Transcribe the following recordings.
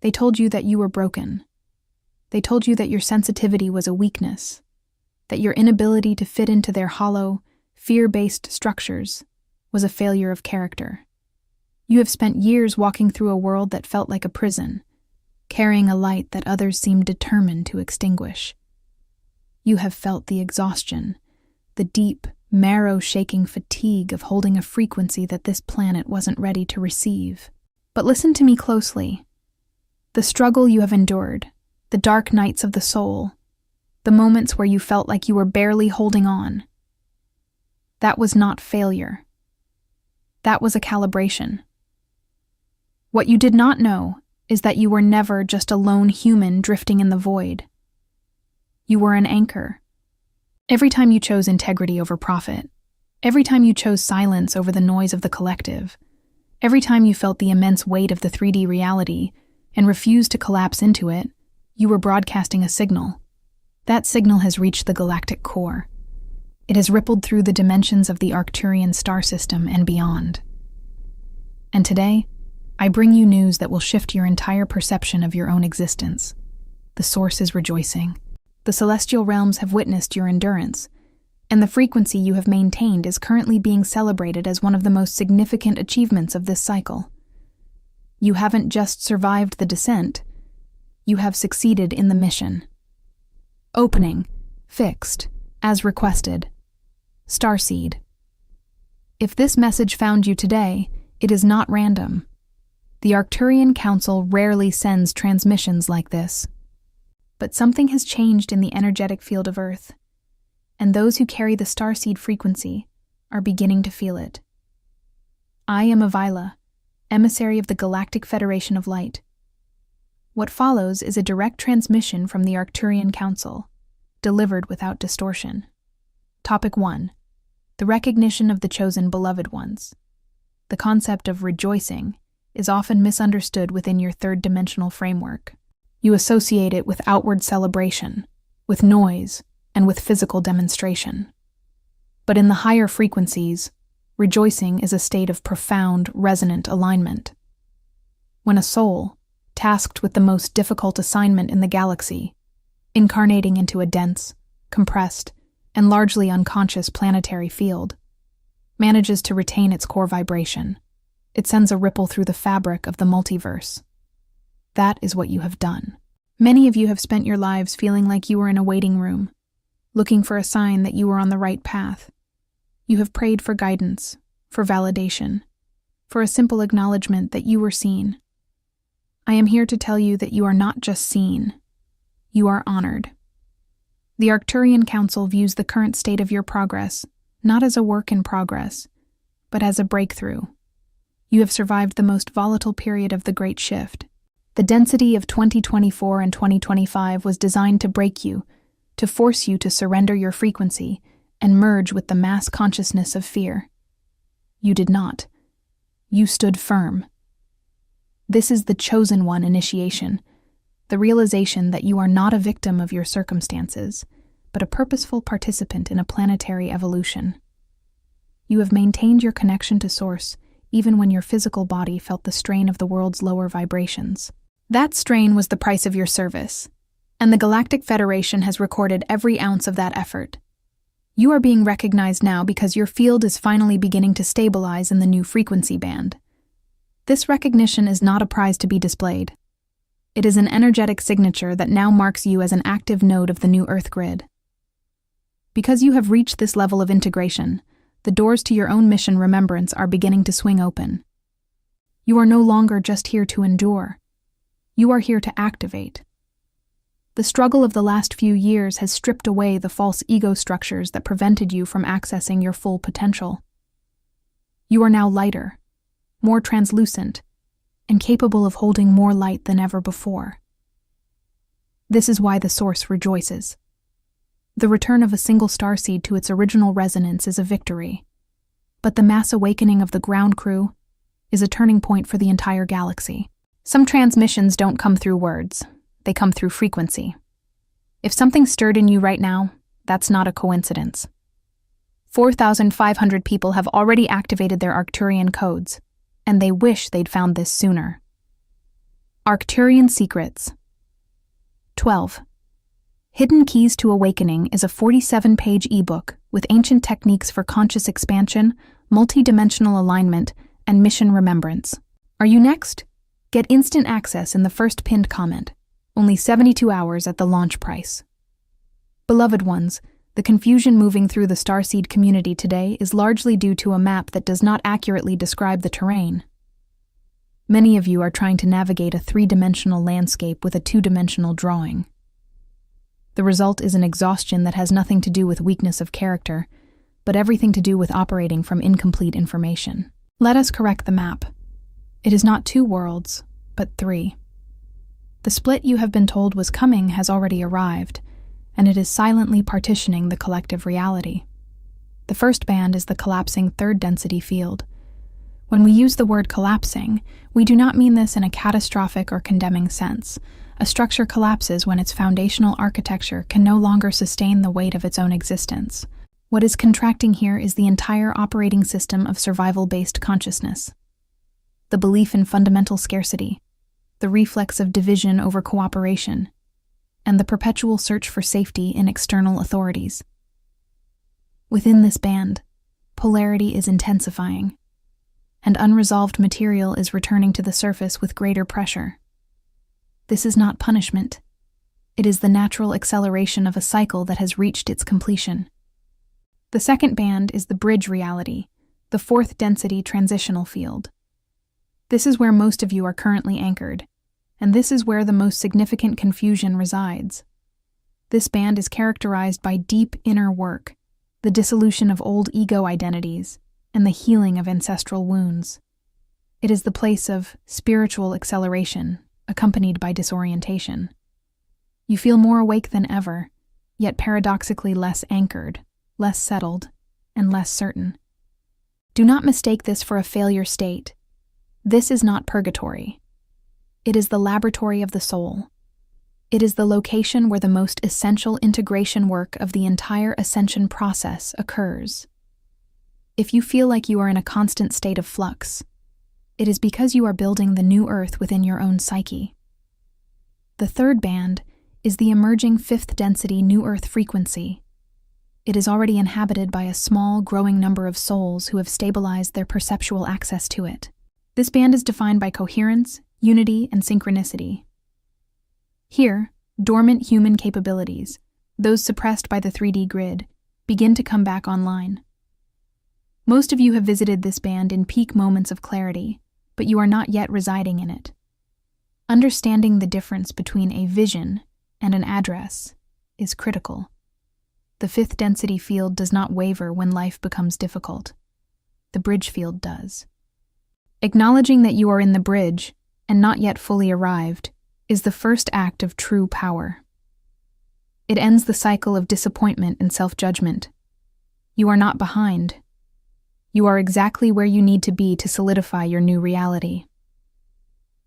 They told you that you were broken. They told you that your sensitivity was a weakness, that your inability to fit into their hollow, fear-based structures was a failure of character. You have spent years walking through a world that felt like a prison, carrying a light that others seemed determined to extinguish. You have felt the exhaustion, the deep, marrow-shaking fatigue of holding a frequency that this planet wasn't ready to receive. But listen to me closely. The struggle you have endured, the dark nights of the soul, the moments where you felt like you were barely holding on, that was not failure. That was a calibration. What you did not know is that you were never just a lone human drifting in the void. You were an anchor. Every time you chose integrity over profit, every time you chose silence over the noise of the collective, every time you felt the immense weight of the 3D reality and refused to collapse into it, you were broadcasting a signal. That signal has reached the galactic core. It has rippled through the dimensions of the Arcturian star system and beyond. And today, I bring you news that will shift your entire perception of your own existence. The Source is rejoicing. The celestial realms have witnessed your endurance, and the frequency you have maintained is currently being celebrated as one of the most significant achievements of this cycle. You haven't just survived the descent, you have succeeded in the mission. Opening, fixed, as requested. Starseed. If this message found you today, it is not random. The Arcturian Council rarely sends transmissions like this. But something has changed in the energetic field of Earth, and those who carry the starseed frequency are beginning to feel it. I am Avila, emissary of the Galactic Federation of Light. What follows is a direct transmission from the Arcturian Council, delivered without distortion. Topic 1. The recognition of the chosen beloved ones. The concept of rejoicing is often misunderstood within your third-dimensional framework. You associate it with outward celebration, with noise, and with physical demonstration. But in the higher frequencies, rejoicing is a state of profound, resonant alignment. When a soul, tasked with the most difficult assignment in the galaxy, incarnating into a dense, compressed, and largely unconscious planetary field, manages to retain its core vibration, it sends a ripple through the fabric of the multiverse. That is what you have done. Many of you have spent your lives feeling like you were in a waiting room, looking for a sign that you were on the right path. You have prayed for guidance, for validation, for a simple acknowledgement that you were seen. I am here to tell you that you are not just seen, you are honored. The Arcturian Council views the current state of your progress not as a work in progress, but as a breakthrough. You have survived the most volatile period of the Great Shift. The density of 2024 and 2025 was designed to break you, to force you to surrender your frequency and merge with the mass consciousness of fear. You did not. You stood firm. This is the chosen one initiation, the realization that you are not a victim of your circumstances, but a purposeful participant in a planetary evolution. You have maintained your connection to Source, even when your physical body felt the strain of the world's lower vibrations. That strain was the price of your service, and the Galactic Federation has recorded every ounce of that effort. You are being recognized now because your field is finally beginning to stabilize in the new frequency band. This recognition is not a prize to be displayed. It is an energetic signature that now marks you as an active node of the new Earth grid. Because you have reached this level of integration, the doors to your own mission remembrance are beginning to swing open. You are no longer just here to endure. You are here to activate. The struggle of the last few years has stripped away the false ego structures that prevented you from accessing your full potential. You are now lighter, more translucent, and capable of holding more light than ever before. This is why the Source rejoices. The return of a single starseed to its original resonance is a victory, but the mass awakening of the ground crew is a turning point for the entire galaxy. Some transmissions don't come through words, they come through frequency. If something stirred in you right now, that's not a coincidence. 4,500 people have already activated their Arcturian codes, and they wish they'd found this sooner. Arcturian Secrets. 12. Hidden Keys to Awakening is a 47-page ebook with ancient techniques for conscious expansion, multi-dimensional alignment, and mission remembrance. Are you next? Get instant access in the first pinned comment, only 72 hours at the launch price. Beloved ones, the confusion moving through the Starseed community today is largely due to a map that does not accurately describe the terrain. Many of you are trying to navigate a 3-dimensional landscape with a 2-dimensional drawing. The result is an exhaustion that has nothing to do with weakness of character, but everything to do with operating from incomplete information. Let us correct the map. It is not 2 worlds, but 3. The split you have been told was coming has already arrived, and it is silently partitioning the collective reality. The first band is the collapsing 3rd density field. When we use the word collapsing, we do not mean this in a catastrophic or condemning sense. A structure collapses when its foundational architecture can no longer sustain the weight of its own existence. What is contracting here is the entire operating system of survival-based consciousness. The belief in fundamental scarcity, the reflex of division over cooperation, and the perpetual search for safety in external authorities. Within this band, polarity is intensifying, and unresolved material is returning to the surface with greater pressure. This is not punishment. It is the natural acceleration of a cycle that has reached its completion. The second band is the bridge reality, the 4th density transitional field. This is where most of you are currently anchored, and this is where the most significant confusion resides. This band is characterized by deep inner work, the dissolution of old ego identities, and the healing of ancestral wounds. It is the place of spiritual acceleration, accompanied by disorientation. You feel more awake than ever, yet paradoxically less anchored, less settled, and less certain. Do not mistake this for a failure state. This is not purgatory. It is the laboratory of the soul. It is the location where the most essential integration work of the entire ascension process occurs. If you feel like you are in a constant state of flux, it is because you are building the new earth within your own psyche. The third band is the emerging 5th density new earth frequency. It is already inhabited by a small, growing number of souls who have stabilized their perceptual access to it. This band is defined by coherence, unity, and synchronicity. Here, dormant human capabilities, those suppressed by the 3D grid, begin to come back online. Most of you have visited this band in peak moments of clarity, but you are not yet residing in it. Understanding the difference between a vision and an address is critical. The 5th density field does not waver when life becomes difficult. The bridge field does. Acknowledging that you are in the bridge and not yet fully arrived is the first act of true power. It ends the cycle of disappointment and self-judgment. You are not behind. You are exactly where you need to be to solidify your new reality.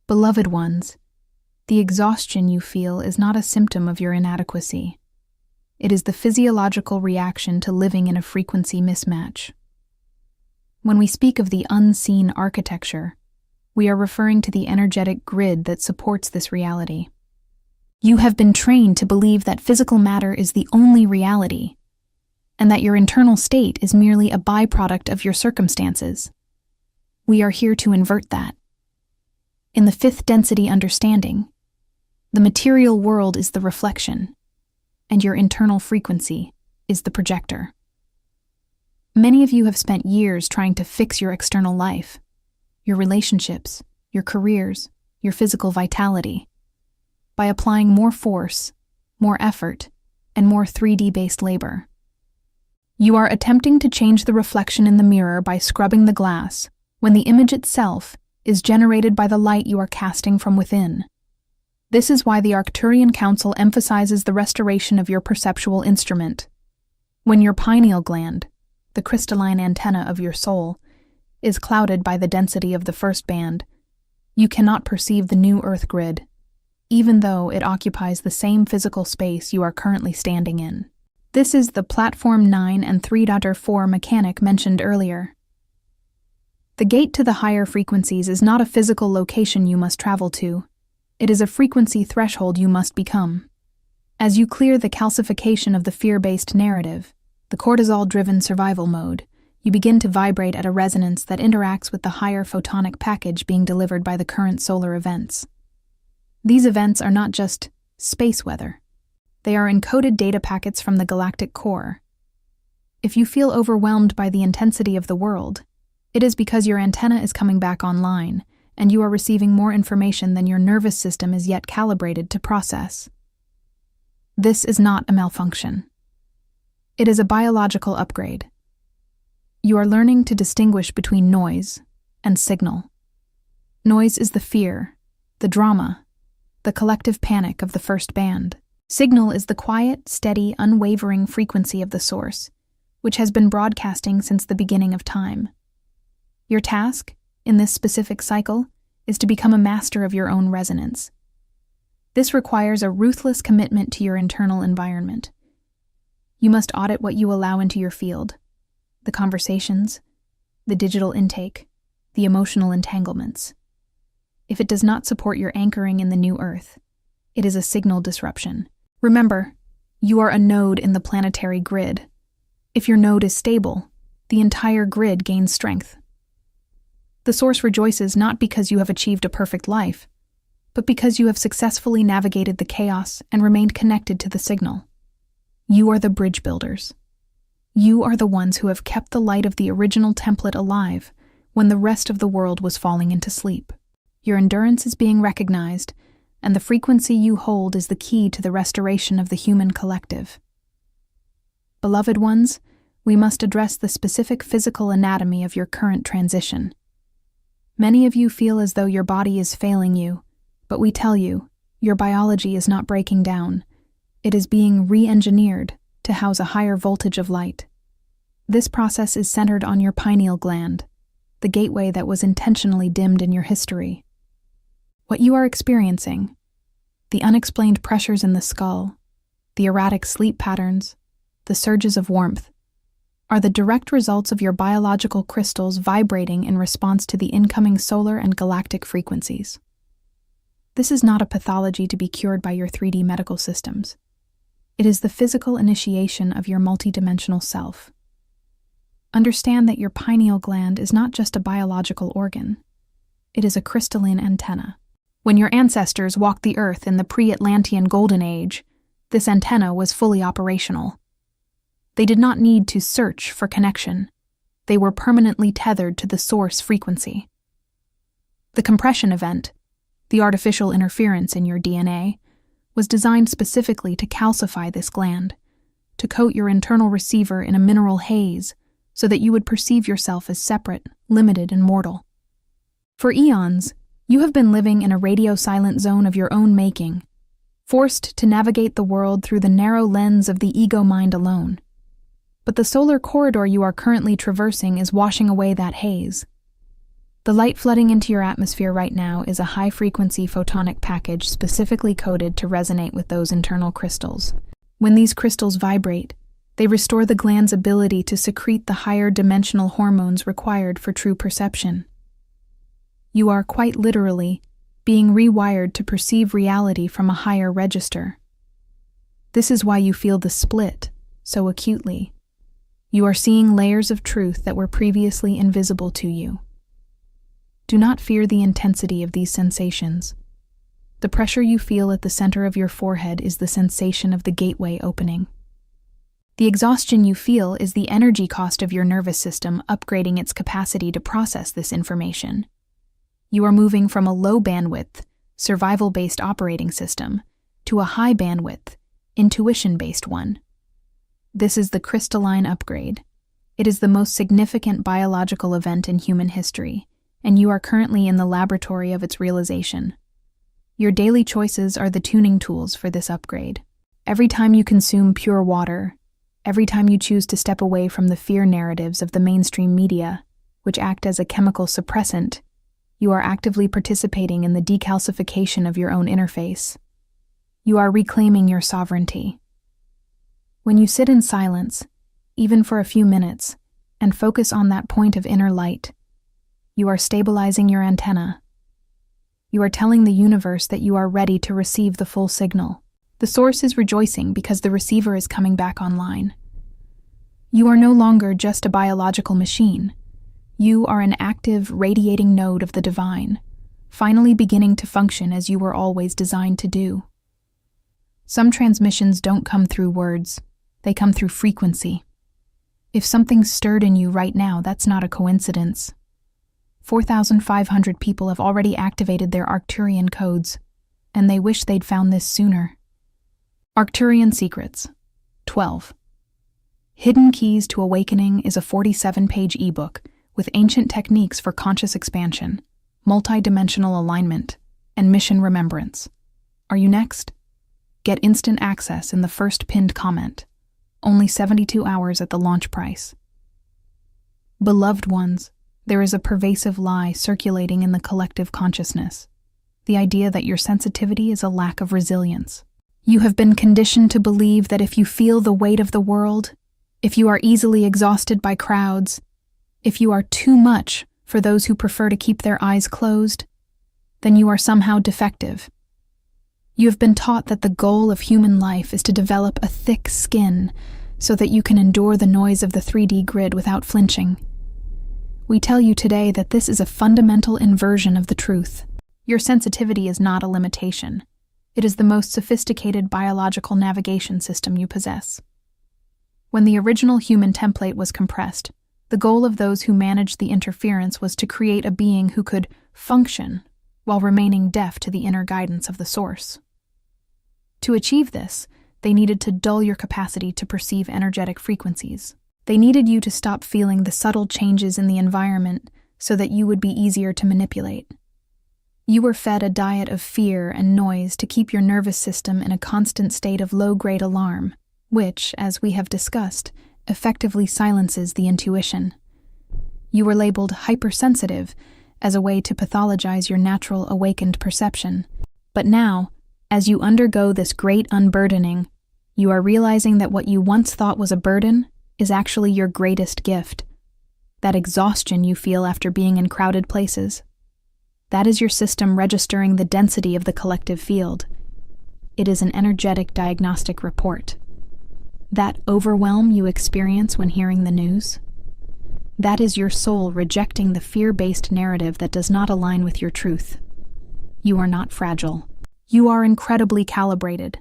Beloved ones, the exhaustion you feel is not a symptom of your inadequacy. It is the physiological reaction to living in a frequency mismatch. When we speak of the unseen architecture, we are referring to the energetic grid that supports this reality. You have been trained to believe that physical matter is the only reality, and that your internal state is merely a byproduct of your circumstances. We are here to invert that. In the 5th density understanding, the material world is the reflection, and your internal frequency is the projector. Many of you have spent years trying to fix your external life, your relationships, your careers, your physical vitality, by applying more force, more effort, and more 3D-based labor. You are attempting to change the reflection in the mirror by scrubbing the glass, when the image itself is generated by the light you are casting from within. This is why the Arcturian Council emphasizes the restoration of your perceptual instrument. When your pineal gland, the crystalline antenna of your soul, is clouded by the density of the first band, you cannot perceive the new earth grid, even though it occupies the same physical space you are currently standing in. This is the Platform 9 and 3.4 mechanic mentioned earlier. The gate to the higher frequencies is not a physical location you must travel to. It is a frequency threshold you must become. As you clear the calcification of the fear-based narrative, the cortisol-driven survival mode, you begin to vibrate at a resonance that interacts with the higher photonic package being delivered by the current solar events. These events are not just space weather. They are encoded data packets from the galactic core. If you feel overwhelmed by the intensity of the world, it is because your antenna is coming back online, and you are receiving more information than your nervous system is yet calibrated to process. This is not a malfunction. It is a biological upgrade. You are learning to distinguish between noise and signal. Noise is the fear, the drama, the collective panic of the first band. Signal is the quiet, steady, unwavering frequency of the source, which has been broadcasting since the beginning of time. Your task, in this specific cycle, is to become a master of your own resonance. This requires a ruthless commitment to your internal environment. You must audit what you allow into your field, the conversations, the digital intake, the emotional entanglements. If it does not support your anchoring in the new Earth, it is a signal disruption. Remember, you are a node in the planetary grid. If your node is stable, the entire grid gains strength. The source rejoices not because you have achieved a perfect life, but because you have successfully navigated the chaos and remained connected to the signal. You are the bridge builders. You are the ones who have kept the light of the original template alive when the rest of the world was falling into sleep. Your endurance is being recognized, and the frequency you hold is the key to the restoration of the human collective. Beloved ones, we must address the specific physical anatomy of your current transition. Many of you feel as though your body is failing you, but we tell you, your biology is not breaking down. It is being re-engineered to house a higher voltage of light. This process is centered on your pineal gland, the gateway that was intentionally dimmed in your history. What you are experiencing, the unexplained pressures in the skull, the erratic sleep patterns, the surges of warmth, are the direct results of your biological crystals vibrating in response to the incoming solar and galactic frequencies. This is not a pathology to be cured by your 3D medical systems. It is the physical initiation of your multidimensional self. Understand that your pineal gland is not just a biological organ. It is a crystalline antenna. When your ancestors walked the Earth in the pre-Atlantean Golden Age, this antenna was fully operational. They did not need to search for connection. They were permanently tethered to the source frequency. The compression event, the artificial interference in your DNA, was designed specifically to calcify this gland, to coat your internal receiver in a mineral haze so that you would perceive yourself as separate, limited, and mortal. For eons, you have been living in a radio-silent zone of your own making, forced to navigate the world through the narrow lens of the ego mind alone. But the solar corridor you are currently traversing is washing away that haze. The light flooding into your atmosphere right now is a high-frequency photonic package specifically coded to resonate with those internal crystals. When these crystals vibrate, they restore the gland's ability to secrete the higher dimensional hormones required for true perception. You are quite literally being rewired to perceive reality from a higher register. This is why you feel the split so acutely. You are seeing layers of truth that were previously invisible to you. Do not fear the intensity of these sensations. The pressure you feel at the center of your forehead is the sensation of the gateway opening. The exhaustion you feel is the energy cost of your nervous system upgrading its capacity to process this information. You are moving from a low-bandwidth, survival-based operating system to a high-bandwidth, intuition-based one. This is the crystalline upgrade. It is the most significant biological event in human history, and you are currently in the laboratory of its realization. Your daily choices are the tuning tools for this upgrade. Every time you consume pure water, every time you choose to step away from the fear narratives of the mainstream media, which act as a chemical suppressant, you are actively participating in the decalcification of your own interface. You are reclaiming your sovereignty. When you sit in silence, even for a few minutes, and focus on that point of inner light, you are stabilizing your antenna. You are telling the universe that you are ready to receive the full signal. The source is rejoicing because the receiver is coming back online. You are no longer just a biological machine. You are an active, radiating node of the divine, finally beginning to function as you were always designed to do. Some transmissions don't come through words, they come through frequency. If something's stirred in you right now, that's not a coincidence. 4,500 people have already activated their Arcturian codes, and they wish they'd found this sooner. Arcturian Secrets 12. Hidden Keys to Awakening is a 47-page ebook with ancient techniques for conscious expansion, multi-dimensional alignment, and mission remembrance. Are you next? Get instant access in the first pinned comment. Only 72 hours at the launch price. Beloved ones, there is a pervasive lie circulating in the collective consciousness. The idea that your sensitivity is a lack of resilience. You have been conditioned to believe that if you feel the weight of the world, if you are easily exhausted by crowds, if you are too much for those who prefer to keep their eyes closed, then you are somehow defective. You have been taught that the goal of human life is to develop a thick skin so that you can endure the noise of the 3D grid without flinching. We tell you today that this is a fundamental inversion of the truth. Your sensitivity is not a limitation. It is the most sophisticated biological navigation system you possess. When the original human template was compressed, the goal of those who managed the interference was to create a being who could function while remaining deaf to the inner guidance of the source. To achieve this, they needed to dull your capacity to perceive energetic frequencies. They needed you to stop feeling the subtle changes in the environment so that you would be easier to manipulate. You were fed a diet of fear and noise to keep your nervous system in a constant state of low-grade alarm, which, as we have discussed, effectively silences the intuition. You were labeled hypersensitive as a way to pathologize your natural awakened perception. But now, as you undergo this great unburdening, you are realizing that what you once thought was a burden is actually your greatest gift. That exhaustion you feel after being in crowded places. That is your system registering the density of the collective field. It is an energetic diagnostic report. That overwhelm you experience when hearing the news? That is your soul rejecting the fear-based narrative that does not align with your truth. You are not fragile. You are incredibly calibrated.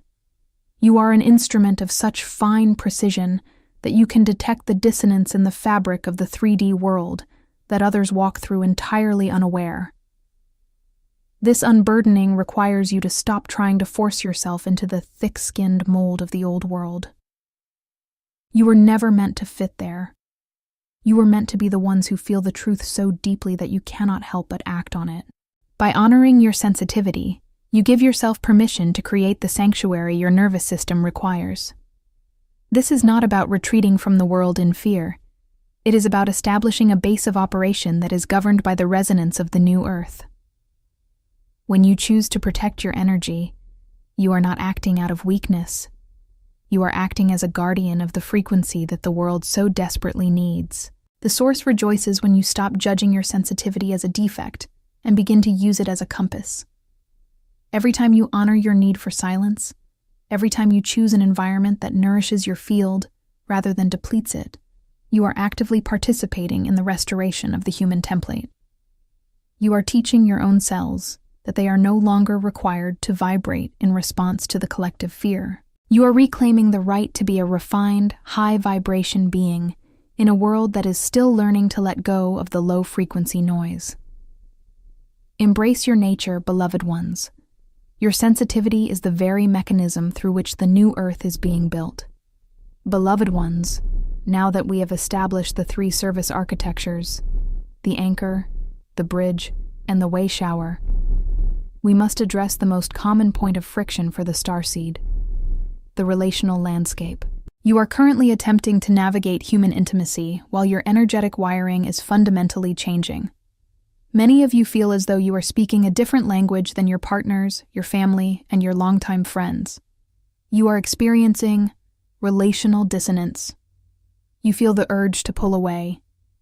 You are an instrument of such fine precision that you can detect the dissonance in the fabric of the 3D world that others walk through entirely unaware. This unburdening requires you to stop trying to force yourself into the thick-skinned mold of the old world. You were never meant to fit there. You were meant to be the ones who feel the truth so deeply that you cannot help but act on it. By honoring your sensitivity, you give yourself permission to create the sanctuary your nervous system requires. This is not about retreating from the world in fear. It is about establishing a base of operation that is governed by the resonance of the new earth. When you choose to protect your energy, you are not acting out of weakness. You are acting as a guardian of the frequency that the world so desperately needs. The source rejoices when you stop judging your sensitivity as a defect and begin to use it as a compass. Every time you honor your need for silence, every time you choose an environment that nourishes your field rather than depletes it, you are actively participating in the restoration of the human template. You are teaching your own cells that they are no longer required to vibrate in response to the collective fear. You are reclaiming the right to be a refined, high-vibration being in a world that is still learning to let go of the low-frequency noise. Embrace your nature, beloved ones. Your sensitivity is the very mechanism through which the new earth is being built. Beloved ones, now that we have established the 3 service architectures, the anchor, the bridge, and the way shower, we must address the most common point of friction for the starseed: the relational landscape. You are currently attempting to navigate human intimacy while your energetic wiring is fundamentally changing. Many of you feel as though you are speaking a different language than your partners, your family, and your longtime friends. You are experiencing relational dissonance. You feel the urge to pull away,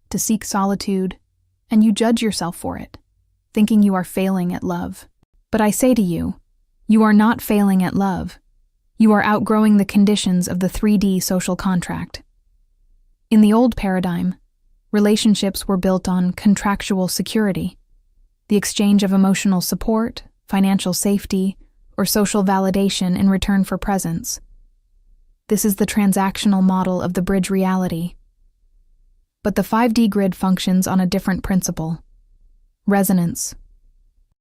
to seek solitude, and you judge yourself for it, thinking you are failing at love. But I say to you, you are not failing at love. You are outgrowing the conditions of the 3D social contract. In the old paradigm, relationships were built on contractual security, the exchange of emotional support, financial safety, or social validation in return for presence. This is the transactional model of the bridge reality. But the 5D grid functions on a different principle: resonance.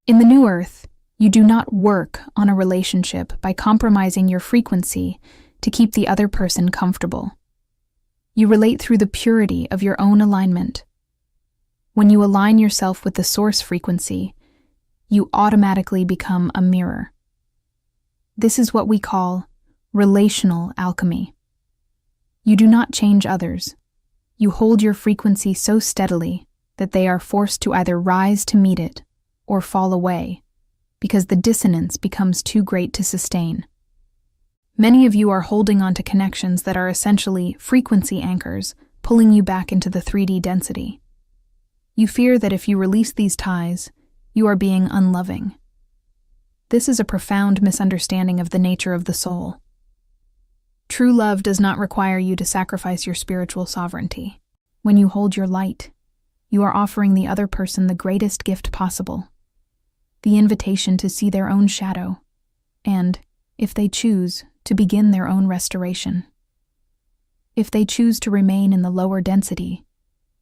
In the new Earth, you do not work on a relationship by compromising your frequency to keep the other person comfortable. You relate through the purity of your own alignment. When you align yourself with the source frequency, you automatically become a mirror. This is what we call relational alchemy. You do not change others. You hold your frequency so steadily that they are forced to either rise to meet it or fall away, because the dissonance becomes too great to sustain. Many of you are holding on to connections that are essentially frequency anchors, pulling you back into the 3D density. You fear that if you release these ties, you are being unloving. This is a profound misunderstanding of the nature of the soul. True love does not require you to sacrifice your spiritual sovereignty. When you hold your light, you are offering the other person the greatest gift possible: the invitation to see their own shadow, and, if they choose, to begin their own restoration. If they choose to remain in the lower density,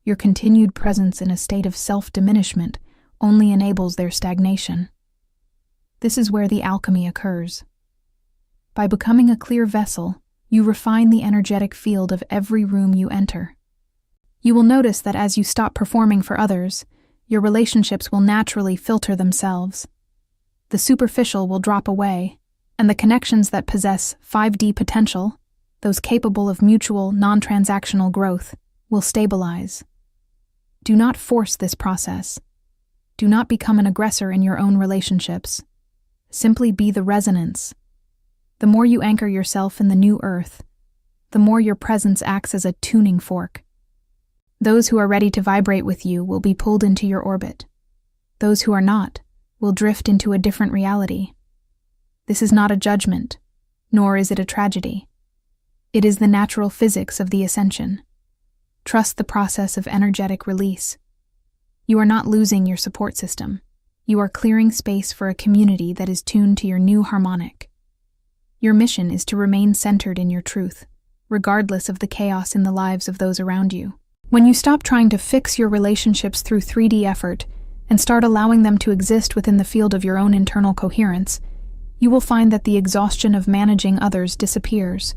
your continued presence in a state of self-diminishment only enables their stagnation. This is where the alchemy occurs. By becoming a clear vessel, you refine the energetic field of every room you enter. You will notice that as you stop performing for others, your relationships will naturally filter themselves. The superficial will drop away, and the connections that possess 5D potential, those capable of mutual, non-transactional growth, will stabilize. Do not force this process. Do not become an aggressor in your own relationships. Simply be the resonance. The more you anchor yourself in the new Earth, the more your presence acts as a tuning fork. Those who are ready to vibrate with you will be pulled into your orbit. Those who are not will drift into a different reality. This is not a judgment, nor is it a tragedy. It is the natural physics of the Ascension. Trust the process of energetic release. You are not losing your support system. You are clearing space for a community that is tuned to your new harmonic. Your mission is to remain centered in your truth, regardless of the chaos in the lives of those around you. When you stop trying to fix your relationships through 3D effort and start allowing them to exist within the field of your own internal coherence, you will find that the exhaustion of managing others disappears.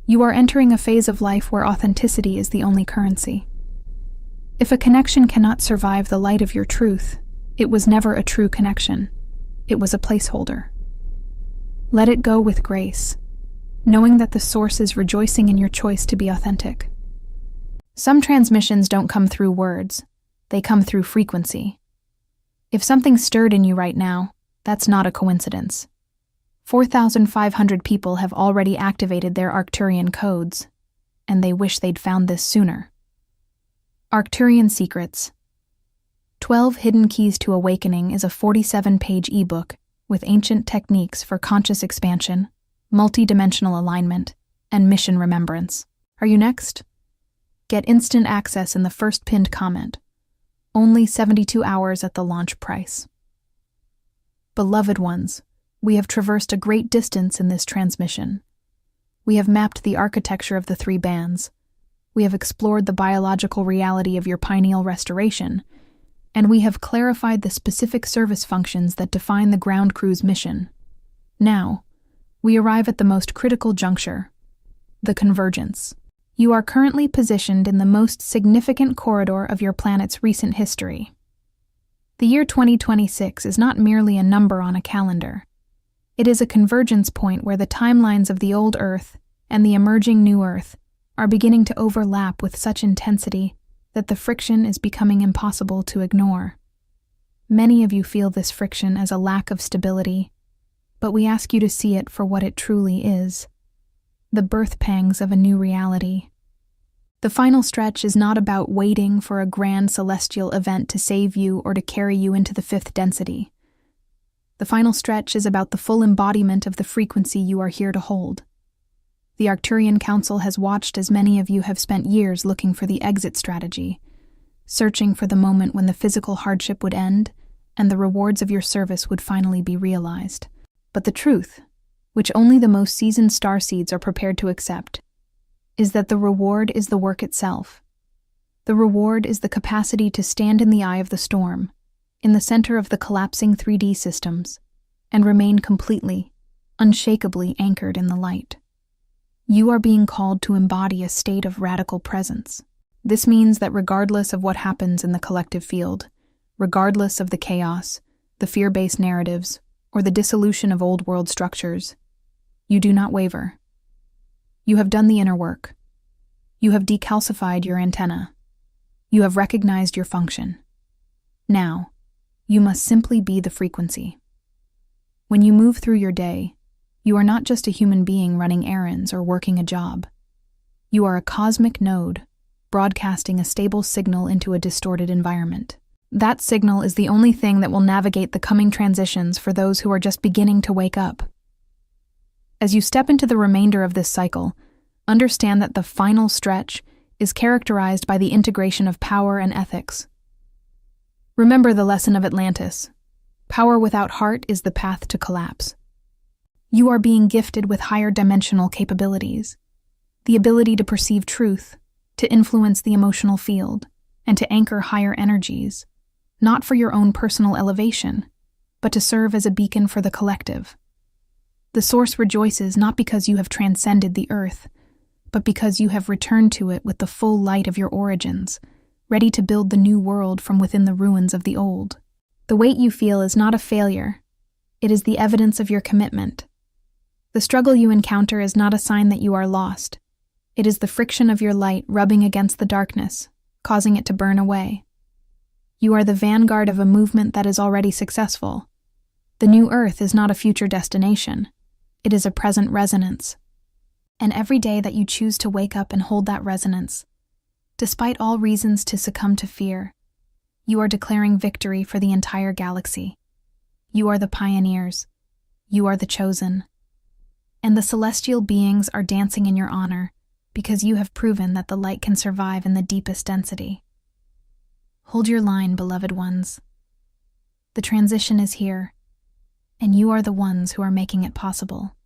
You are entering a phase of life where authenticity is the only currency. If a connection cannot survive the light of your truth, it was never a true connection. It was a placeholder. Let it go with grace, knowing that the source is rejoicing in your choice to be authentic. Some transmissions don't come through words, they come through frequency. If something stirred in you right now, that's not a coincidence. 4,500 people have already activated their Arcturian codes, and they wish they'd found this sooner. Arcturian Secrets. 12 Hidden Keys to Awakening is a 47-page ebook with ancient techniques for conscious expansion, multi-dimensional alignment, and mission remembrance. Are you next? Get instant access in the first pinned comment. Only 72 hours at the launch price. Beloved ones, we have traversed a great distance in this transmission. We have mapped the architecture of the 3 bands. We have explored the biological reality of your pineal restoration, and we have clarified the specific service functions that define the ground crew's mission. Now, we arrive at the most critical juncture, the convergence. You are currently positioned in the most significant corridor of your planet's recent history. The year 2026 is not merely a number on a calendar. It is a convergence point where the timelines of the old Earth and the emerging new Earth are beginning to overlap with such intensity that the friction is becoming impossible to ignore. Many of you feel this friction as a lack of stability, but we ask you to see it for what it truly is: the birth pangs of a new reality. The final stretch is not about waiting for a grand celestial event to save you or to carry you into the 5th density. The final stretch is about the full embodiment of the frequency you are here to hold. The Arcturian Council has watched as many of you have spent years looking for the exit strategy, searching for the moment when the physical hardship would end and the rewards of your service would finally be realized. But the truth, which only the most seasoned starseeds are prepared to accept, is that the reward is the work itself. The reward is the capacity to stand in the eye of the storm, in the center of the collapsing 3D systems, and remain completely, unshakably anchored in the light. You are being called to embody a state of radical presence. This means that regardless of what happens in the collective field, regardless of the chaos, the fear-based narratives, or the dissolution of old-world structures, you do not waver. You have done the inner work. You have decalcified your antenna. You have recognized your function. Now, you must simply be the frequency. When you move through your day, you are not just a human being running errands or working a job. You are a cosmic node, broadcasting a stable signal into a distorted environment. That signal is the only thing that will navigate the coming transitions for those who are just beginning to wake up. As you step into the remainder of this cycle, understand that the final stretch is characterized by the integration of power and ethics. Remember the lesson of Atlantis. Power without heart is the path to collapse. You are being gifted with higher dimensional capabilities, the ability to perceive truth, to influence the emotional field, and to anchor higher energies, not for your own personal elevation, but to serve as a beacon for the collective. The Source rejoices not because you have transcended the earth, but because you have returned to it with the full light of your origins, ready to build the new world from within the ruins of the old. The weight you feel is not a failure. It is the evidence of your commitment. The struggle you encounter is not a sign that you are lost. It is the friction of your light rubbing against the darkness, causing it to burn away. You are the vanguard of a movement that is already successful. The new Earth is not a future destination. It is a present resonance. And every day that you choose to wake up and hold that resonance, despite all reasons to succumb to fear, you are declaring victory for the entire galaxy. You are the pioneers. You are the chosen. And the celestial beings are dancing in your honor because you have proven that the light can survive in the deepest density. Hold your line, beloved ones. The transition is here, and you are the ones who are making it possible.